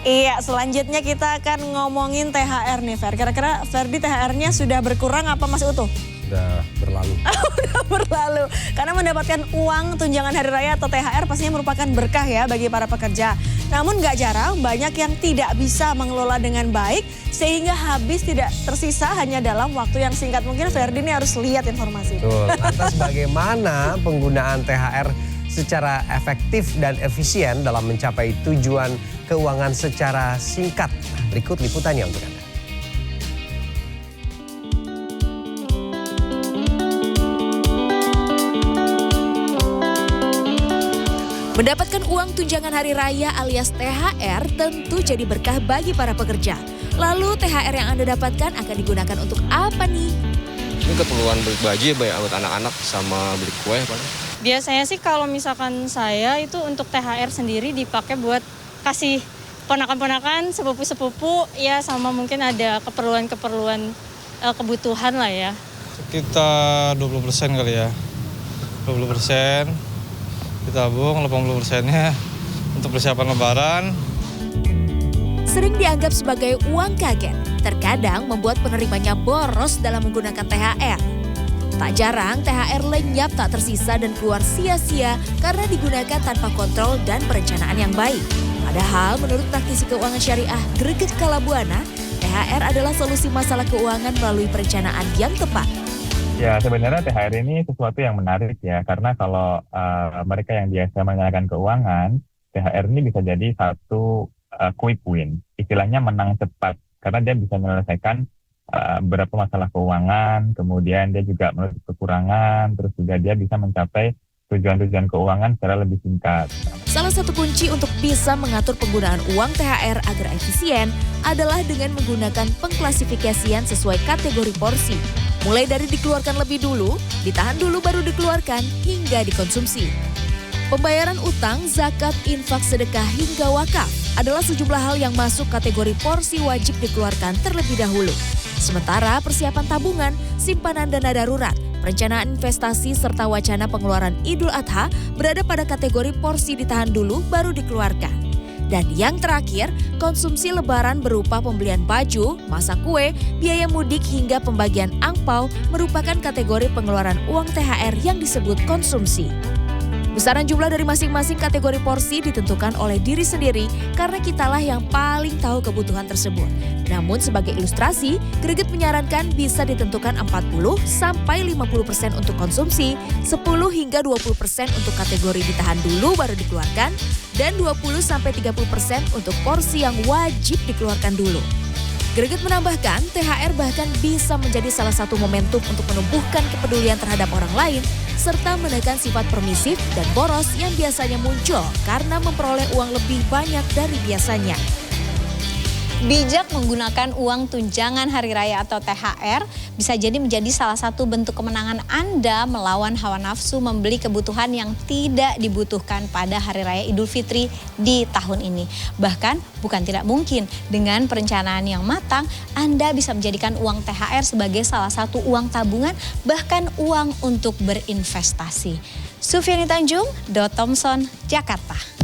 Iya, selanjutnya kita akan ngomongin THR nih, Fer. Kira-kira Ferdi THR-nya sudah berkurang apa masih utuh? Udah berlalu. Udah berlalu. Karena mendapatkan uang tunjangan hari raya atau THR pastinya merupakan berkah ya bagi para pekerja. Namun gak jarang banyak yang tidak bisa mengelola dengan baik sehingga habis tidak tersisa hanya dalam waktu yang singkat. Mungkin Ferdi ini harus lihat informasi. Betul. Lantas bagaimana penggunaan THR secara efektif dan efisien dalam mencapai tujuan keuangan secara singkat? Berikut liputannya untuk Anda. Mendapatkan uang tunjangan hari raya alias THR tentu jadi berkah bagi para pekerja. Lalu THR yang Anda dapatkan akan digunakan untuk apa nih? Ini keperluan beli baju ya buat anak-anak sama beli kue paling. Biasanya sih kalau misalkan saya itu untuk THR sendiri dipakai buat kasih ponakan-ponakan, sepupu-sepupu ya sama mungkin ada keperluan-keperluan kebutuhan lah ya. Sekitar 20% kali ya. 20%. Ditabung 80%-nya untuk persiapan lebaran. Sering dianggap sebagai uang kaget, terkadang membuat penerimanya boros dalam menggunakan THR. Tak jarang THR lenyap tak tersisa dan keluar sia-sia karena digunakan tanpa kontrol dan perencanaan yang baik. Padahal menurut praktisi keuangan syariah Greget Kalabuana, THR adalah solusi masalah keuangan melalui perencanaan yang tepat. Ya sebenarnya THR ini sesuatu yang menarik ya, karena kalau mereka yang biasa menjalankan keuangan, THR ini bisa jadi satu quick win, istilahnya menang cepat, karena dia bisa menyelesaikan beberapa masalah keuangan, kemudian dia juga menutup kekurangan, terus juga dia bisa mencapai tujuan-tujuan keuangan secara lebih singkat. Salah satu kunci untuk bisa mengatur penggunaan uang THR agar efisien adalah dengan menggunakan pengklasifikasian sesuai kategori porsi. Mulai dari dikeluarkan lebih dulu, ditahan dulu baru dikeluarkan, hingga dikonsumsi. Pembayaran utang, zakat, infak, sedekah, hingga wakaf adalah sejumlah hal yang masuk kategori porsi wajib dikeluarkan terlebih dahulu. Sementara persiapan tabungan, simpanan dana darurat, perencanaan investasi, serta wacana pengeluaran Idul Adha berada pada kategori porsi ditahan dulu baru dikeluarkan. Dan yang terakhir, konsumsi lebaran berupa pembelian baju, masak kue, biaya mudik hingga pembagian angpau merupakan kategori pengeluaran uang THR yang disebut konsumsi. Besaran jumlah dari masing-masing kategori porsi ditentukan oleh diri sendiri karena kitalah yang paling tahu kebutuhan tersebut. Namun sebagai ilustrasi, Greget menyarankan bisa ditentukan 40-50% untuk konsumsi, 10 hingga 20% untuk kategori ditahan dulu baru dikeluarkan, dan 20-30% untuk porsi yang wajib dikeluarkan dulu. Greget menambahkan, THR bahkan bisa menjadi salah satu momentum untuk menumbuhkan kepedulian terhadap orang lain, serta menekan sifat permisif dan boros yang biasanya muncul karena memperoleh uang lebih banyak dari biasanya. Bijak menggunakan uang tunjangan hari raya atau THR bisa jadi menjadi salah satu bentuk kemenangan Anda melawan hawa nafsu membeli kebutuhan yang tidak dibutuhkan pada hari raya Idul Fitri di tahun ini. Bahkan bukan tidak mungkin dengan perencanaan yang matang Anda bisa menjadikan uang THR sebagai salah satu uang tabungan bahkan uang untuk berinvestasi. Sufiani Tanjung, Do Thompson, Jakarta.